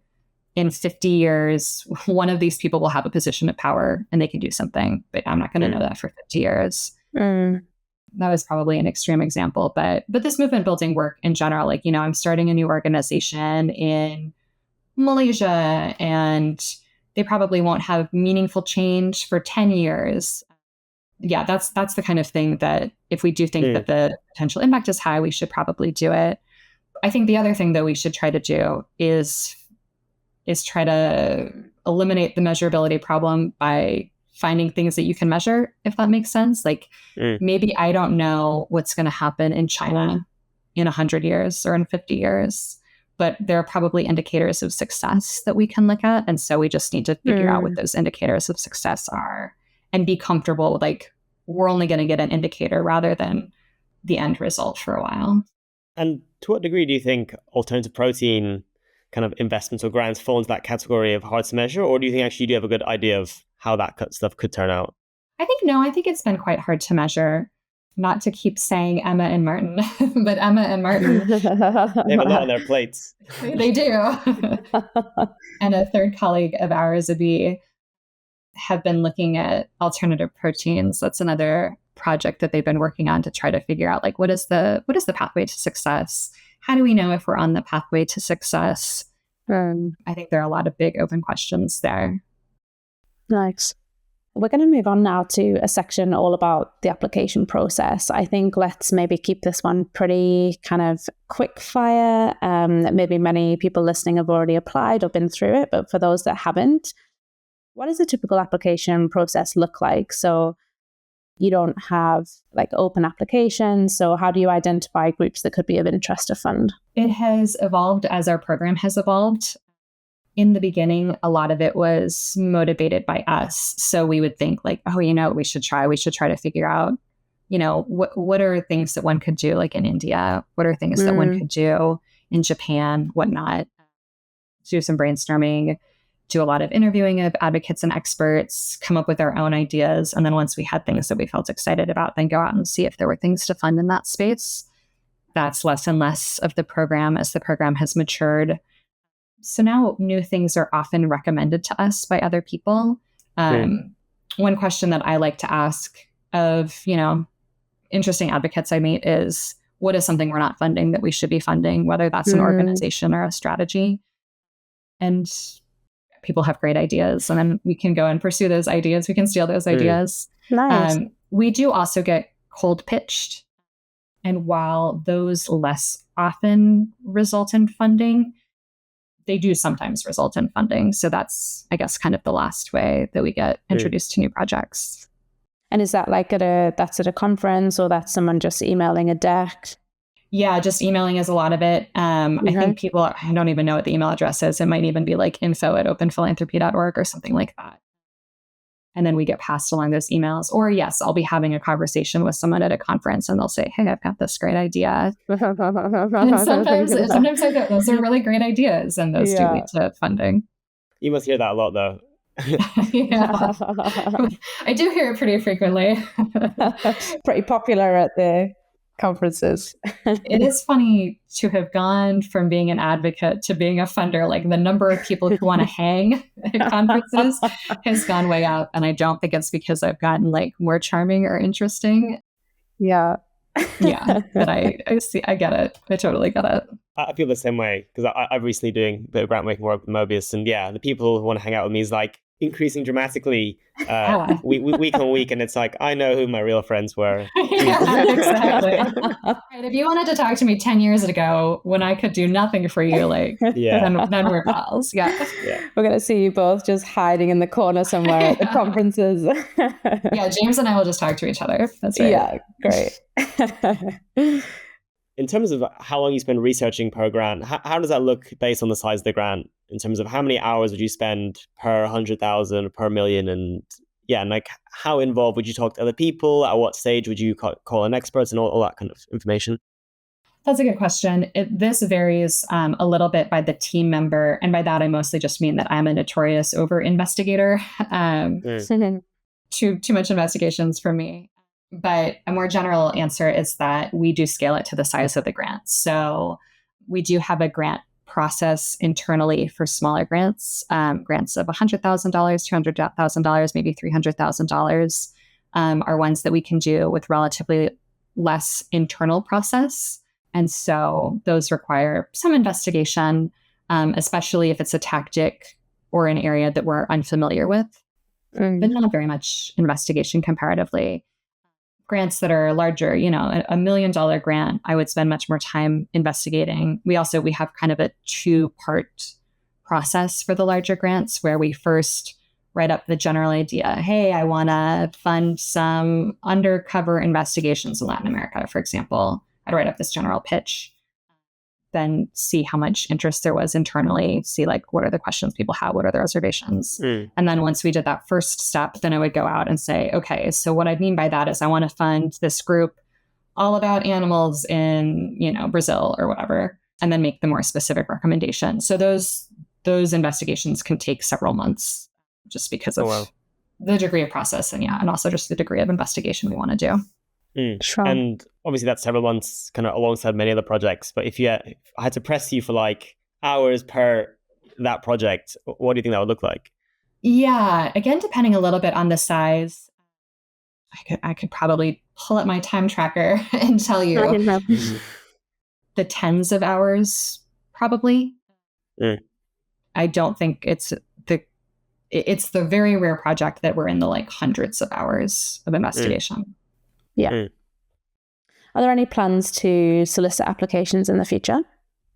in 50 years, one of these people will have a position of power and they can do something, but I'm not going to know that for 50 years. That was probably an extreme example, but this movement building work in general, like, I'm starting a new organization in Malaysia and, they probably won't have meaningful change for 10 years. Yeah, that's the kind of thing that if we do think that the potential impact is high, we should probably do it. I think the other thing that we should try to do is try to eliminate the measurability problem by finding things that you can measure, if that makes sense. Like maybe I don't know what's going to happen in China in 100 years or in 50 years, but there are probably indicators of success that we can look at. And so we just need to figure out what those indicators of success are and be comfortable with, like, we're only going to get an indicator rather than the end result for a while. And to what degree do you think alternative protein kind of investments or grants fall into that category of hard to measure? Or do you think actually you do have a good idea of how that stuff could turn out? I think it's been quite hard to measure. Not to keep saying Emma and Martin, but Emma and Martin. They have a lot on their plates. They do. And a third colleague of ours, Abi, have been looking at alternative proteins. That's another project that they've been working on to try to figure out, like, what is the pathway to success? How do we know if we're on the pathway to success? I think there are a lot of big open questions there. Nice. We're going to move on now to a section all about the application process. I think let's maybe keep this one pretty kind of quick fire. Maybe many people listening have already applied or been through it, but for those that haven't, what does a typical application process look like? So you don't have like open applications. So how do you identify groups that could be of interest to fund? It has evolved as our program has evolved. In the beginning, a lot of it was motivated by us. So we would think like, oh, we should try to figure out, what are things that one could do like in India? What are things that one could do in Japan, whatnot? Do some brainstorming, do a lot of interviewing of advocates and experts, come up with our own ideas. And then once we had things that we felt excited about, then go out and see if there were things to fund in that space. That's less and less of the program as the program has matured. So now new things are often recommended to us by other people. One question that I like to ask of, interesting advocates I meet is, what is something we're not funding that we should be funding, whether that's an organization or a strategy? And people have great ideas, and then we can go and pursue those ideas. We can steal those ideas. Nice. We do also get cold pitched. And while those less often result in funding, they do sometimes result in funding. So that's, I guess, kind of the last way that we get introduced to new projects. And is that like at a conference, or that's someone just emailing a deck? Yeah, just emailing is a lot of it. I think I don't even know what the email address is. It might even be like info@openphilanthropy.org or something like that. And then we get passed along those emails. Or yes, I'll be having a conversation with someone at a conference and they'll say, hey, I've got this great idea. And sometimes I go, those are really great ideas. And those do lead to funding. You must hear that a lot, though. Yeah. I do hear it pretty frequently. Pretty popular at the conferences. It is funny to have gone from being an advocate to being a funder. Like, the number of people who want to hang at conferences has gone way up. And I don't think it's because I've gotten like more charming or interesting. Yeah. But I see, I get it. I totally get it. I feel the same way, because I'm recently doing a bit of grant making work with Mobius, and the people who want to hang out with me is like increasing dramatically week on week, and it's like, I know who my real friends were. Yeah, exactly. Right, if you wanted to talk to me 10 years ago when I could do nothing for you, then we're pals. Yeah. We're going to see you both just hiding in the corner somewhere at the conferences. Yeah, James and I will just talk to each other. That's right. Yeah, great. In terms of how long you spend researching per grant, how does that look based on the size of the grant, in terms of how many hours would you spend per 100,000, per million? And like, how involved would you talk to other people? At what stage would you call in experts and all that kind of information? That's a good question. This varies a little bit by the team member. And by that, I mostly just mean that I'm a notorious over-investigator. Too much investigations for me. But a more general answer is that we do scale it to the size of the grant. So we do have a grant process internally for smaller grants, grants of $100,000, $200,000, maybe $300,000 are ones that we can do with relatively less internal process. And so those require some investigation, especially if it's a tactic or an area that we're unfamiliar with, but not very much investigation comparatively. Grants that are larger, $1 million grant, I would spend much more time investigating. We have kind of a 2-part process for the larger grants where we first write up the general idea. Hey, I want to fund some undercover investigations in Latin America, for example. I'd write up this general pitch, then see how much interest there was internally, see what are the questions people have, what are the reservations. And then once we did that first step, then I would go out and say, okay, so what I mean by that is I want to fund this group all about animals in, Brazil or whatever, and then make the more specific recommendation. So those investigations can take several months just because of the degree of process and also just the degree of investigation we want to do. Sure. And obviously that's several months kind of alongside many other projects. But if I had to press you for hours per that project, what do you think that would look like? Yeah, again, depending a little bit on the size, I could probably pull up my time tracker and tell you the tens of hours, probably. I don't think it's the very rare project that we're in the hundreds of hours of investigation. Yeah. Are there any plans to solicit applications in the future?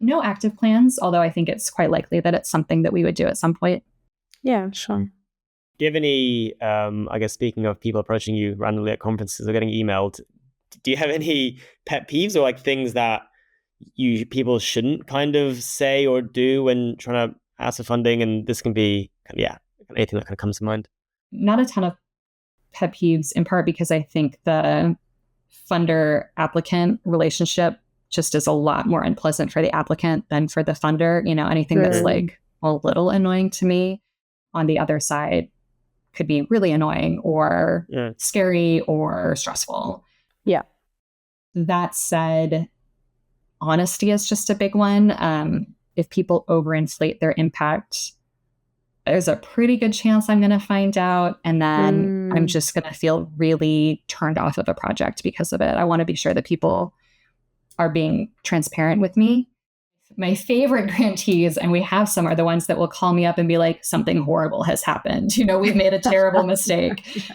No active plans, although I think it's quite likely that it's something that we would do at some point. Yeah, sure. Do you have any, I guess, speaking of people approaching you randomly at conferences or getting emailed, do you have any pet peeves or things that people shouldn't kind of say or do when trying to ask for funding? And this can be, anything that kind of comes to mind. Not a ton of pet peeves, in part because I think the funder-applicant relationship just is a lot more unpleasant for the applicant than for the funder. Anything that's a little annoying to me on the other side could be really annoying or scary or stressful. Yeah. That said, honesty is just a big one. If people overinflate their impact, there's a pretty good chance I'm going to find out. And then I'm just going to feel really turned off of a project because of it. I want to be sure that people are being transparent with me. My favorite grantees, and we have some, are the ones that will call me up and be like, something horrible has happened. We've made a terrible mistake.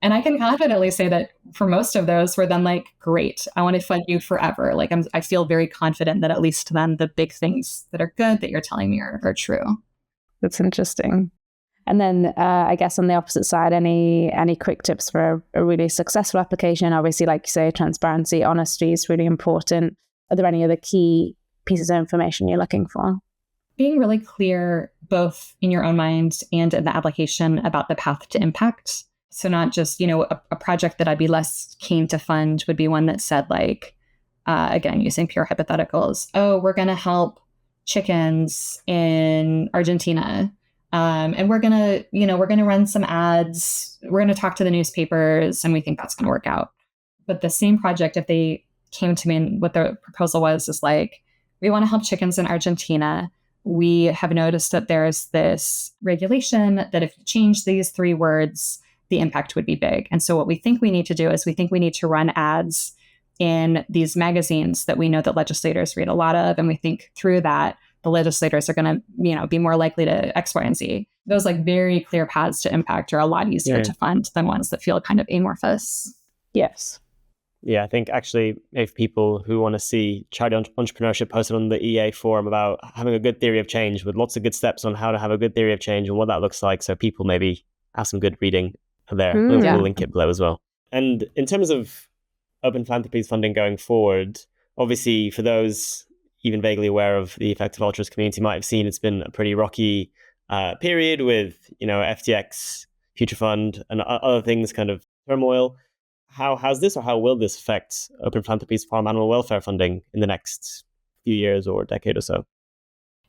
And I can confidently say that for most of those, we're then great, I want to fund you forever. I feel very confident that at least then the big things that are good that you're telling me are true. That's interesting. And then I guess on the opposite side, any quick tips for a really successful application? Obviously, like you say, transparency, honesty is really important. Are there any other key pieces of information you're looking for? Being really clear, both in your own mind and in the application, about the path to impact. So not just, a project that I'd be less keen to fund would be one that said again, using pure hypotheticals, we're going to help chickens in Argentina. And we're going to run some ads. We're going to talk to the newspapers and we think that's going to work out. But the same project, if they came to me and what the proposal was, is we want to help chickens in Argentina. We have noticed that there's this regulation that if you change these 3 words, the impact would be big. And so what we think we need to do is we think we need to run ads in these magazines that we know that legislators read a lot of. And we think through that, the legislators are going to, be more likely to X, Y, and Z. Those very clear paths to impact are a lot easier to fund than ones that feel kind of amorphous. Yes. Yeah, I think actually if people who want to see charity entrepreneurship posted on the EA forum about having a good theory of change with lots of good steps on how to have a good theory of change and what that looks like, so people maybe have some good reading there. We'll link it below as well. And in terms of Open Philanthropy's funding going forward, obviously for those even vaguely aware of the Effective Altruist community might have seen, it's been a pretty rocky period with, FTX, Future Fund, and other things kind of turmoil. How's this, or how will this affect Open Philanthropy's farm animal welfare funding in the next few years or decade or so?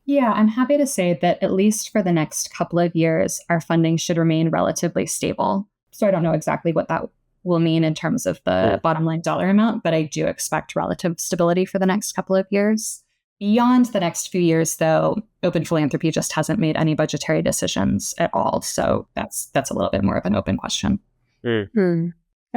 Yeah, I'm happy to say that at least for the next couple of years, our funding should remain relatively stable. So I don't know exactly what that will mean in terms of the bottom line dollar amount, but I do expect relative stability for the next couple of years. Beyond the next few years, though, Open Philanthropy just hasn't made any budgetary decisions at all. So that's a little bit more of an open question. And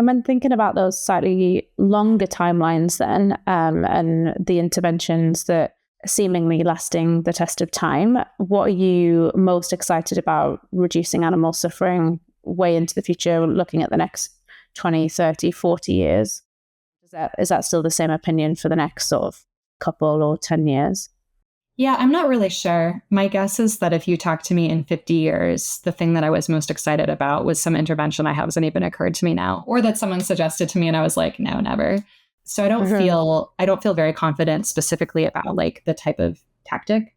when thinking about those slightly longer timelines then, and the interventions that seemingly lasting the test of time. What are you most excited about reducing animal suffering way into the future, looking at the next 20, 30, 40 years? Is that still the same opinion for the next sort of couple or 10 years? Yeah, I'm not really sure. My guess is that if you talk to me in 50 years, the thing that I was most excited about was some intervention that hasn't even occurred to me now, or that someone suggested to me and I was like, no, never. So I don't feel very confident specifically about like the type of tactic.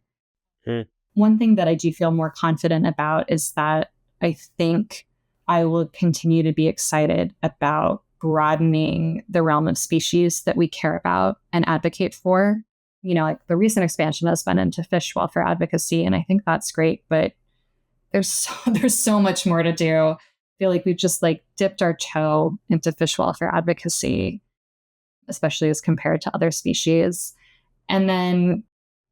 One thing that I do feel more confident about is that I think I will continue to be excited about broadening the realm of species that we care about and advocate for. You know, like the recent expansion has been into fish welfare advocacy, and I think that's great, but there's so much more to do. I feel like we've just like dipped our toe into fish welfare advocacy, especially as compared to other species. And then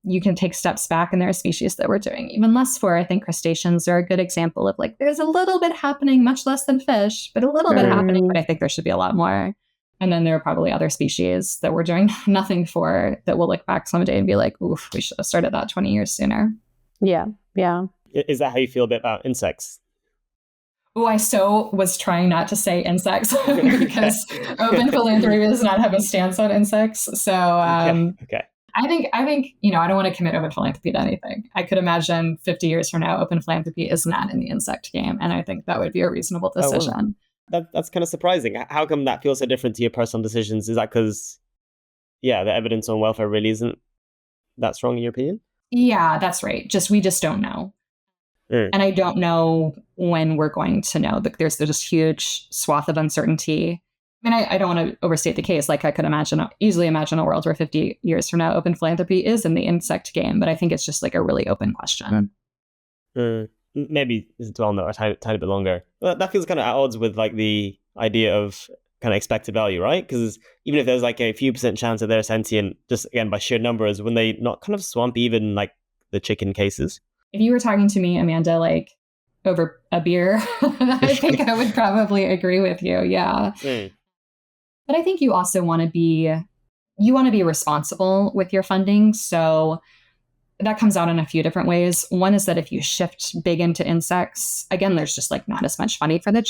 you can take steps back, and there are species that we're doing even less for. I think crustaceans are a good example of like, there's a little bit happening, much less than fish, but a little bit happening, but I think there should be a lot more. And then there are probably other species that we're doing nothing for that we'll look back someday and be like, oof, we should have started that 20 years sooner. Yeah. Is that how you feel a bit about insects? Oh, I so was trying not to say insects because Open Philanthropy does not have a stance on insects. So okay. I think, you know, I don't want to commit Open Philanthropy to anything. I could imagine 50 years from now, Open Philanthropy is not in the insect game. And I think that would be a reasonable decision. Oh, well, that's kind of surprising. How come that feels so different to your personal decisions? Is that because, the evidence on welfare really isn't that strong in your opinion? Yeah, that's right. We just don't know. And I don't know when we're going to know. There's this huge swath of uncertainty. I mean, I don't want to overstate the case. Like I could easily imagine a world where 50 years from now, Open Philanthropy is in the insect game, but I think it's just like a really open question. Maybe it's dwell on that a tiny bit longer. Well, that feels kind of at odds with like the idea of kind of expected value, right? Because even if there's like a few % chance that they're sentient, just again by sheer numbers, when they not kind of swamp even like the chicken cases. If you were talking to me, Amanda, like over a beer, I think I would probably agree with you. Yeah. But I think you also want to be responsible with your funding. So that comes out in a few different ways. One is that if you shift big into insects, again, there's just like not as much money for the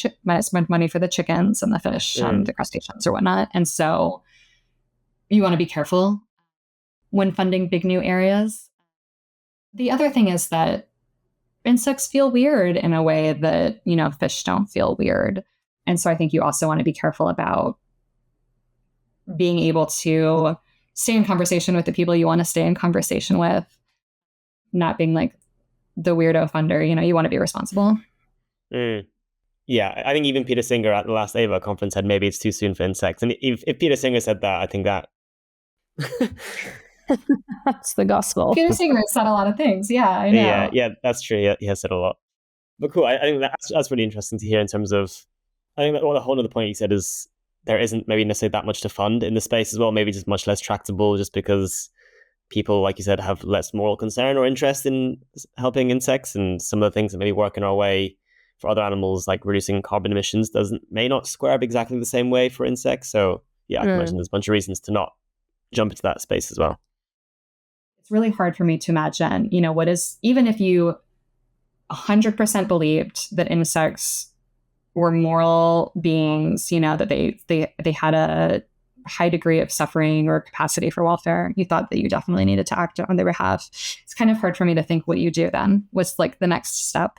chickens and the fish and the crustaceans or whatnot. And so you want to be careful when funding big new areas. The other thing is that insects feel weird in a way that, you know, fish don't feel weird. And so I think you also want to be careful about being able to stay in conversation with the people you want to stay in conversation with, not being like the weirdo funder. You know, you want to be responsible. Yeah, I think even Peter Singer at the last AVA conference said maybe it's too soon for insects. And if Peter Singer said that, I think that... That's the gospel. Peter Singer said a lot of things. Yeah, I know. Yeah, that's true. He has said a lot. But cool, I think that's really interesting to hear in terms of... I think that the whole other point you said is there isn't maybe necessarily that much to fund in the space as well. Maybe just much less tractable just because people, like you said, have less moral concern or interest in helping insects, and some of the things that maybe work in our way for other animals, like reducing carbon emissions, may not square up exactly the same way for insects. So yeah, I can imagine there's a bunch of reasons to not jump into that space as well. It's really hard for me to imagine, you know, even if you 100% believed that insects were moral beings, you know, that they had a high degree of suffering or capacity for welfare, you thought that you definitely needed to act on their behalf. It's kind of hard for me to think what you do then. What's like the next step?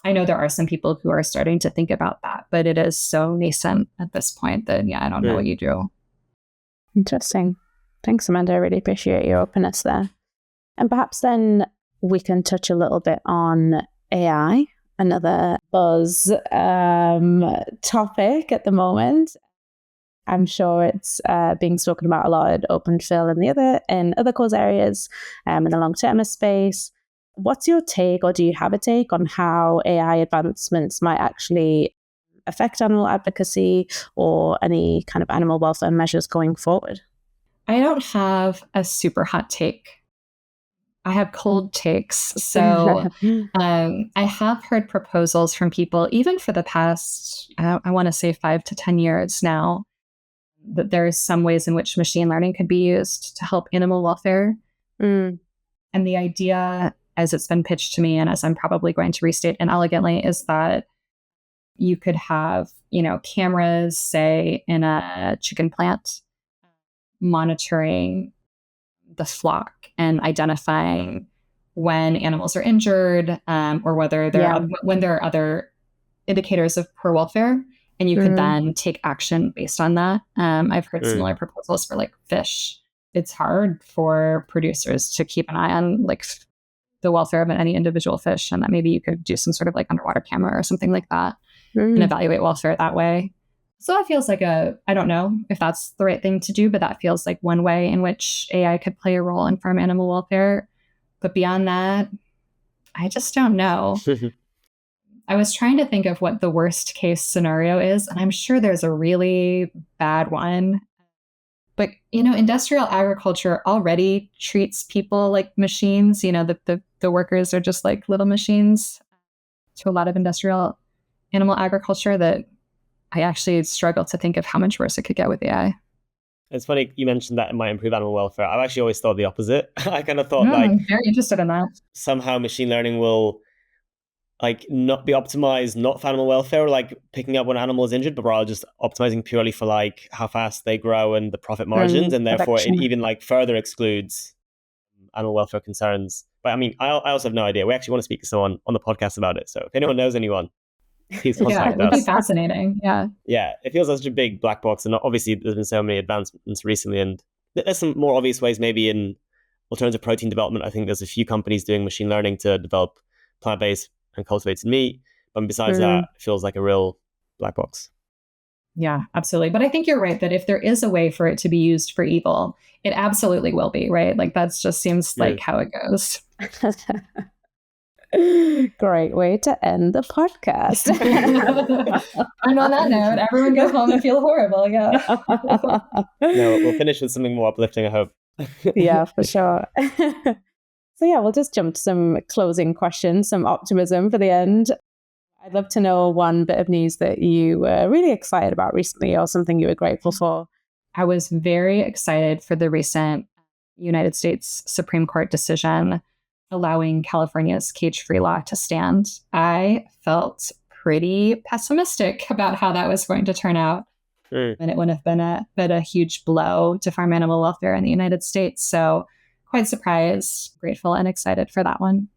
I know there are some people who are starting to think about that, but it is so nascent at this point that, I don't know what you do. Interesting. Thanks, Amanda. I really appreciate your openness there. And perhaps then we can touch a little bit on AI, another buzz topic at the moment. I'm sure it's being spoken about a lot at OpenPhil and other cause areas in the long-term space. What's your take, or do you have a take on how AI advancements might actually affect animal advocacy or any kind of animal welfare measures going forward? I don't have a super hot take. I have cold takes. So I have heard proposals from people, even for the past, I want to say 5 to 10 years now, that there's some ways in which machine learning could be used to help animal welfare Mm. And the idea, as it's been pitched to me, and as I'm probably going to restate inelegantly, is that you could have, cameras, say, in a chicken plant, monitoring the flock and identifying when animals are injured, or whether when there are other indicators of poor welfare, and you could then take action based on that. I've heard similar proposals for like fish. It's hard for producers to keep an eye on like the welfare of any individual fish, and that maybe you could do some sort of like underwater camera or something like that and evaluate welfare that way. So that feels like I don't know if that's the right thing to do, but that feels like one way in which AI could play a role in farm animal welfare. But beyond that, I just don't know. I was trying to think of what the worst case scenario is, and I'm sure there's a really bad one. But, industrial agriculture already treats people like machines. The workers are just like little machines to a lot of industrial animal agriculture, that I actually struggle to think of how much worse it could get with AI. It's funny you mentioned that it might improve animal welfare. I've actually always thought the opposite. I kind of thought I'm very interested in that. Somehow machine learning will not be optimized not for animal welfare, or like picking up when an animal is injured, but rather just optimizing purely for like how fast they grow and the profit margins, and therefore it even like further excludes animal welfare concerns. But I mean, I also have no idea. We actually want to speak to someone on the podcast about it. So if anyone knows anyone, please contact us. Yeah, it would be fascinating. Yeah, it feels like such a big black box, and obviously there's been so many advancements recently, and there's some more obvious ways maybe in alternative protein development. I think there's a few companies doing machine learning to develop plant-based and cultivated meat, but besides that, it feels like a real black box. Yeah, absolutely. But I think you're right that if there is a way for it to be used for evil, it absolutely will be, right? Like that just seems like how it goes. Great way to end the podcast. And on that note, everyone go home and feel horrible. Yeah. No, we'll finish with something more uplifting, I hope. Yeah, for sure. So yeah, we'll just jump to some closing questions, some optimism for the end. I'd love to know one bit of news that you were really excited about recently, or something you were grateful for. I was very excited for the recent United States Supreme Court decision allowing California's cage-free law to stand. I felt pretty pessimistic about how that was going to turn out. And it would have been a huge blow to farm animal welfare in the United States. So quite surprised, grateful, and excited for that one.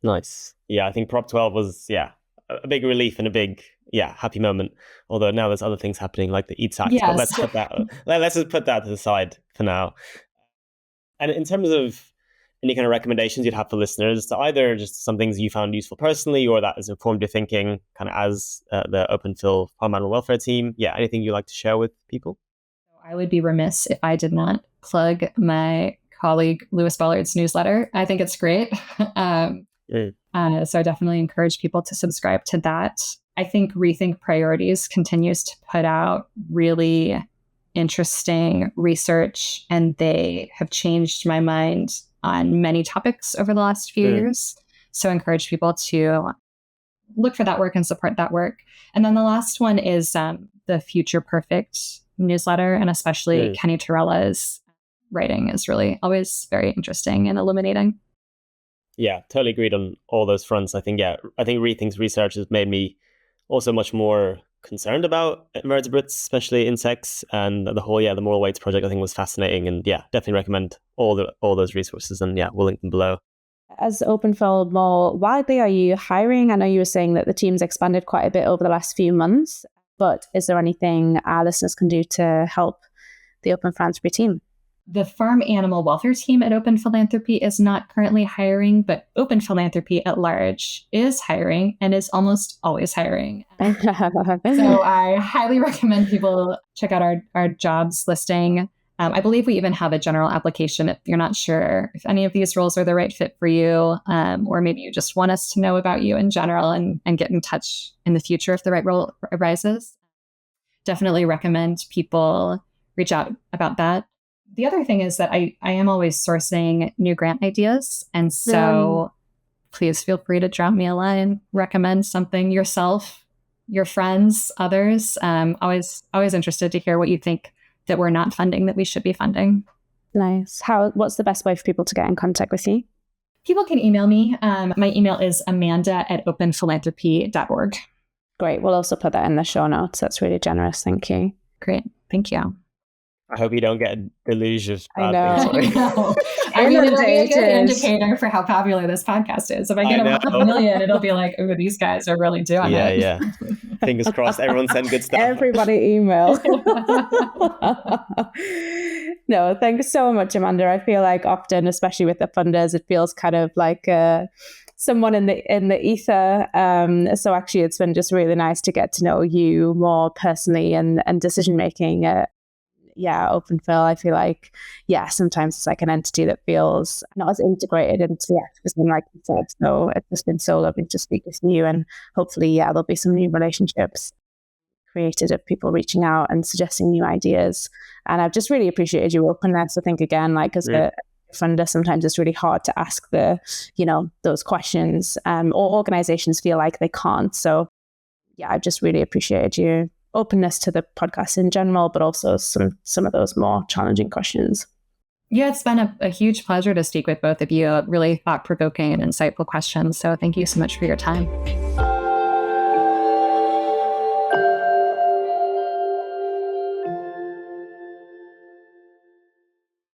Nice. Yeah, I think Prop 12 was, a big relief and a big, happy moment. Although now there's other things happening like the EATS Act. Yes. But let's just put that to the side for now. And in terms of any kind of recommendations you'd have for listeners, so either just some things you found useful personally, or that has informed your thinking kind of as the OpenPhil farm animal welfare team. Yeah, anything you'd like to share with people? I would be remiss if I did not plug my colleague Lewis Ballard's newsletter. I think it's great. So I definitely encourage people to subscribe to that. I think Rethink Priorities continues to put out really interesting research, and they have changed my mind on many topics over the last few years. So I encourage people to look for that work and support that work. And then the last one is the Future Perfect newsletter, and especially Kenny Torella's writing is really always very interesting and illuminating. Yeah, totally agreed on all those fronts. I think Rethink's research has made me also much more concerned about invertebrates, especially insects, and the whole the Moral Weights project I think was fascinating, and definitely recommend all those resources, and we'll link them below. As OpenPhil more widely, are you hiring? I know you were saying that the team's expanded quite a bit over the last few months, but is there anything our listeners can do to help the Open Philanthropy team? The farm animal welfare team at Open Philanthropy is not currently hiring, but Open Philanthropy at large is hiring and is almost always hiring. So I highly recommend people check out our jobs listing. I believe we even have a general application if you're not sure if any of these roles are the right fit for you, or maybe you just want us to know about you in general and get in touch in the future if the right role arises. Definitely recommend people reach out about that. The other thing is that I am always sourcing new grant ideas. And so please feel free to drop me a line, recommend something yourself, your friends, others. Always interested to hear what you think that we're not funding that we should be funding. Nice. What's the best way for people to get in contact with you? People can email me. My email is amanda@openphilanthropy.org. Great. We'll also put that in the show notes. That's really generous. Thank you. Great. Thank you. I hope you don't get a deluge of I bad things. know. I mean, it'll be a good indicator for how popular this podcast is. If I get a million, it'll be like, ooh, these guys are really doing it. Yeah. Fingers crossed. Everyone send good stuff. Everybody email. No, thanks so much, Amanda. I feel like often, especially with the funders, it feels kind of like someone in the ether. So actually, it's been just really nice to get to know you more personally and decision making. OpenPhil, I feel like, sometimes it's like an entity that feels not as integrated into the activism, like you said. So it's just been so lovely to speak with you, and hopefully, there'll be some new relationships created of people reaching out and suggesting new ideas. And I've just really appreciated your openness. I think, again, like as a funder, sometimes it's really hard to ask those questions, or organizations feel like they can't. So I just really appreciated your openness to the podcast in general, but also some of those more challenging questions. Yeah, it's been a huge pleasure to speak with both of you. Really thought-provoking and insightful questions. So thank you so much for your time.